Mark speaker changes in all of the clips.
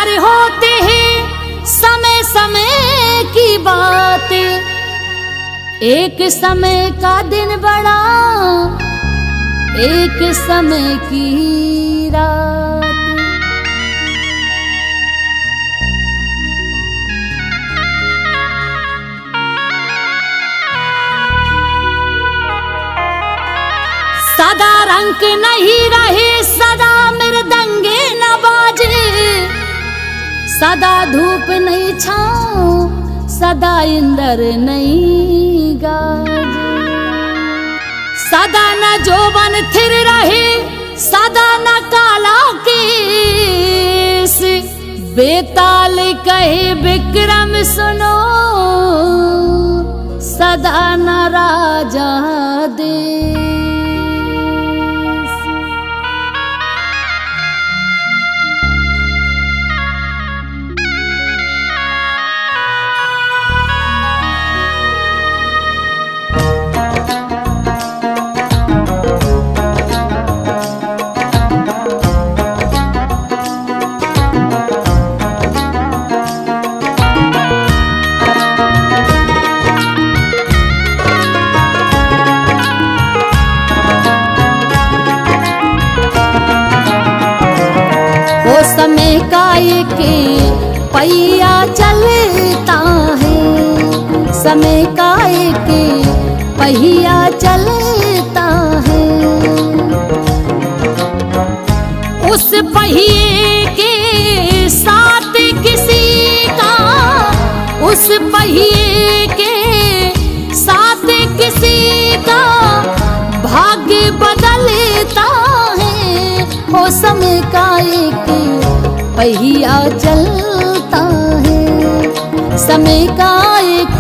Speaker 1: पर होते हैं समय समय की बात, एक समय का दिन बड़ा एक समय की रात। सदा रंग नहीं रहे, सदा मृदंगे न बाजे, सदा धूप नहीं छाँव, सदा इंद्र नहीं गाजे। सदा न जोबन थिर रहे, सदा न काला केस, बेताल कहे विक्रम सुनो, सदा न राजा दे। समय का एक पहिया चलता है, समय का एक पहिया चलता है, उस पहिए के साथ किसी का, उस पहिए के साथ किसी का भाग्य बदलता है। हो समय का एक पहिया चलता है, समय का एक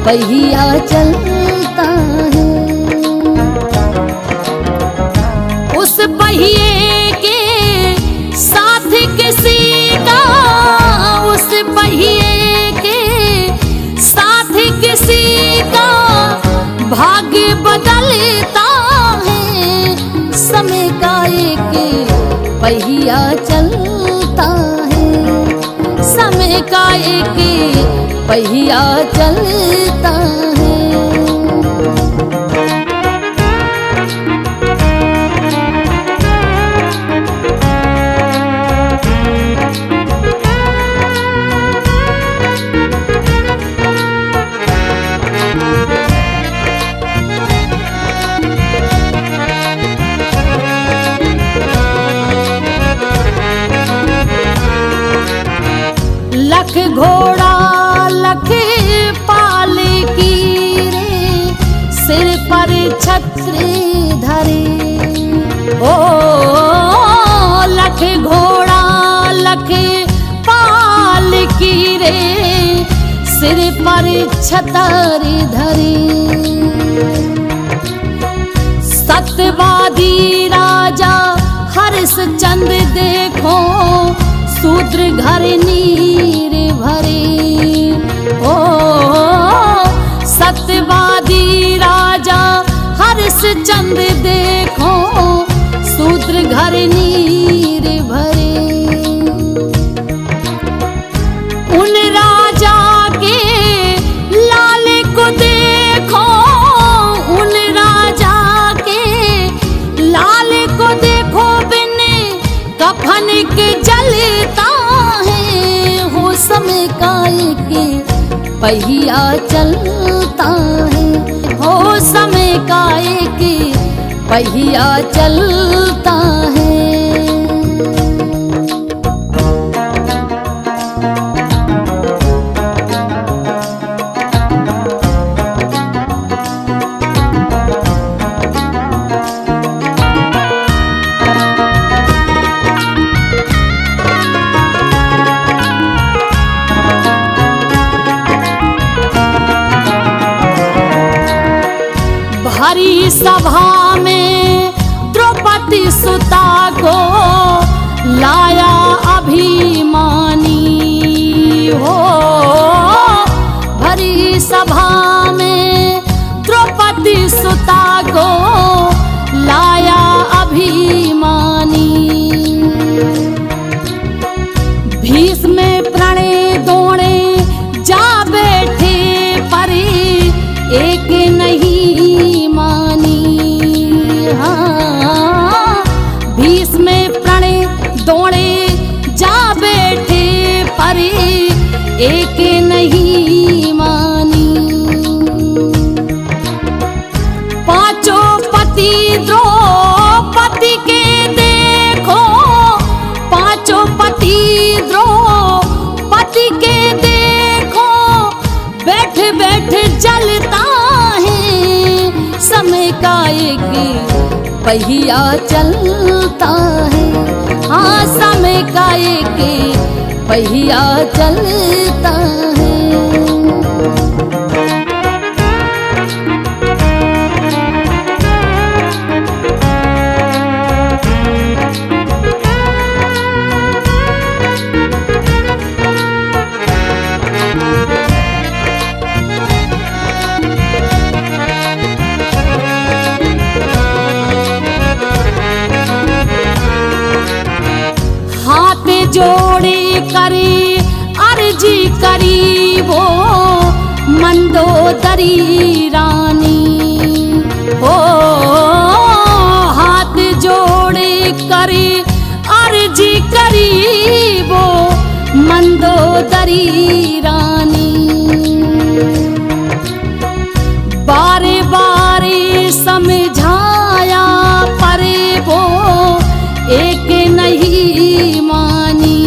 Speaker 1: पहिया चलता है, उस पहिए के साथ किसी का, उस पहिए के साथ किसी का भाग्य बदलता है। समय का एक पहिया चलता है, समय का एक पहिया चलता है। लख घोड़ा लख पाल की रे, सिर पर छत्र धरे। ओ लख घोड़ा लख पाल की रे, सिर पर छत्र धरे। सत्यवादी राजा हरिश्चंद्र देखो, शूद्र घर नीर भरे। ओ सत्यवादी राजा हरिश्चंद्र देखो, शूद्र घर नीर भरे। उन राजा के लाल को देखो, उन राजा के लाल को देखो, बिन कफन के जलता है। हो समय का एक पहिया चलता है, हो समय का एक पहिया चलता है। हरी सभा में द्रौपदी सुता को लाया अभिमानी हो। भरी सभा में द्रौपदी सुता को लाया अभिमानी। एक नहीं मानी। हाँ, भीष्म प्रण दौड़े जा बैठे पर एक नहीं मानी। पांचों पति द्रौपदी के देखो, पांचों पति द्रौपदी के देखो, बैठ बैठ जलता है। समय का एक पहिया चलता है। हाँ, समय का एक पहिया चलता है। हाथ जोड़े करे अर्जी करी वो मंदोदरी रानी। हो हाथ जोड़े करे अर्जी करी वो मंदोदरी रानी। बारे बारे समझाया पर वो एक नहीं मानी।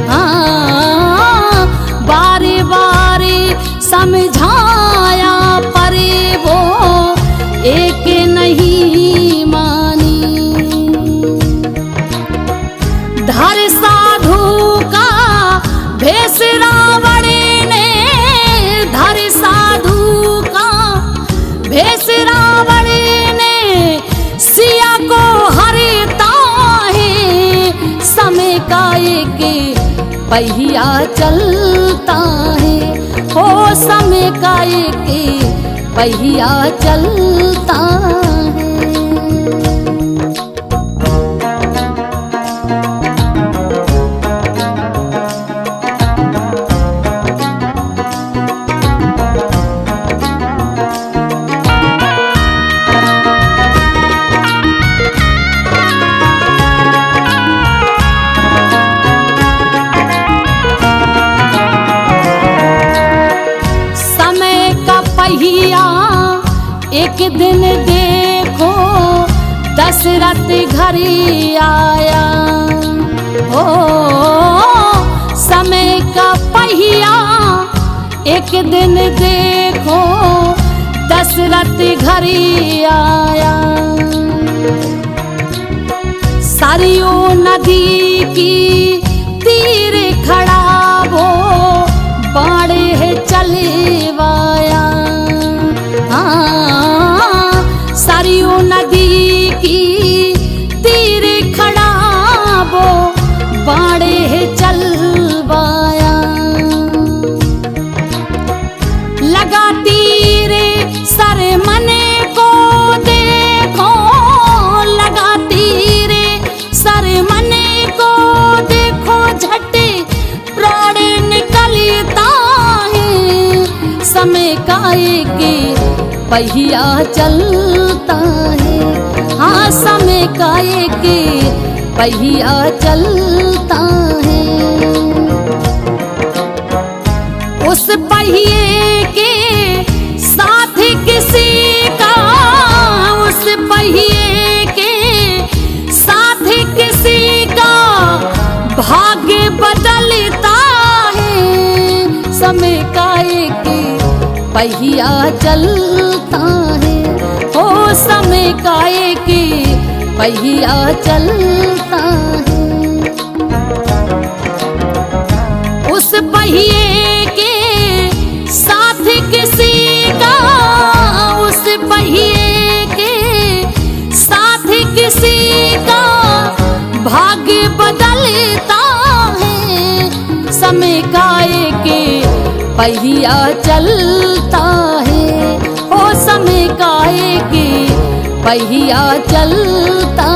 Speaker 1: हाँ, बारे बारे समझाया पर वो एक नहीं मानी। धर साधु का भेष रावण ने, धर साधु का भेष रावण ने सिया को हरता है। समय का एक पहिया चलता है। हो समय का एक पहिया चलता है। पहिया एक दिन देखो दशरथ घर आया। हो समय का पहिया एक दिन देखो दशरथ घर आया। सरयू नदी की तीर खड़ा वो बाण है चलवाया। हाँ, सरयू नदी की तीर खड़ा वो बाण है चलवाया। लगा तीर सर मने को देखो, लगा तीर सर मने को देखो, झटे प्राण निकलता है। समय का एक पहिया चलता है। हाँ, समय का एक पहिया चलता है। उस पहिए के साथ किसी का, उस पहिए के साथ किसी का भाग्य बदलता है। समय का एक पहिया चलता है। ओ समय का एक पहिया चलता है। उस पहिए के साथ किसी का, उस पहिए के साथ किसी का भाग्य बदलता है। समय का एक पहिया चलता है। ओ समय का एक पहिया चलता